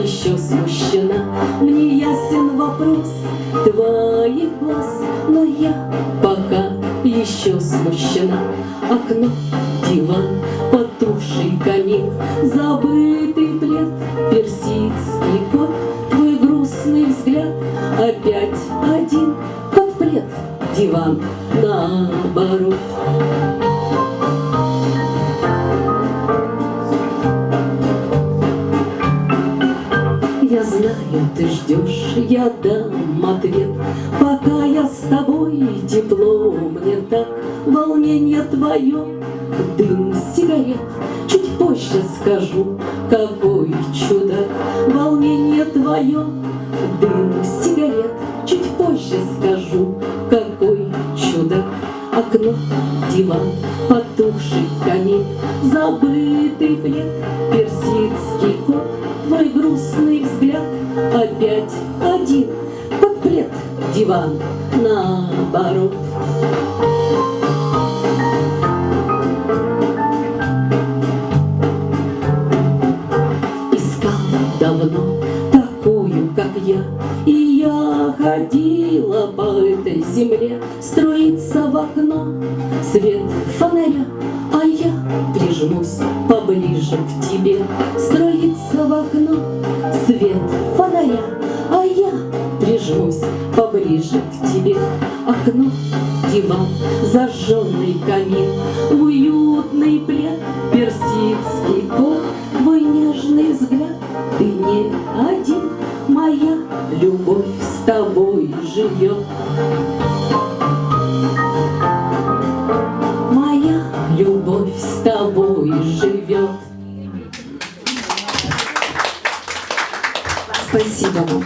еще смущена. Мне ясен вопрос твоих глаз, но я пока еще смущена. Окно, диван, потухший камин, забытый плед, персидский кот, твой грустный взгляд, опять один под плед, диван наоборот. Я знаю, ты ждешь, я дам ответ. Пока я с тобой, тепло мне так, волнение твое, дым сигарет. Чуть позже скажу, какой чудак, волнение твое, дым сигарет. Чуть позже скажу, какой чудак. Окно, диван, потухший камин, забытый плед, персидский кот, твой грустный взгляд, опять один под плед, диван наоборот. Искал давно такую, как я, и я ходила по этой земле. Струится в окно свет фонаря, а я прижмусь поближе к тебе. Струится в окно свет фонаря, а я прижмусь поближе к тебе. Окно, диван, зажженный камин, уютный плед, персидский кот, твой нежный взгляд. Ты не один, моя любовь с тобой живет. Моя любовь с тобой живет. Спасибо вам.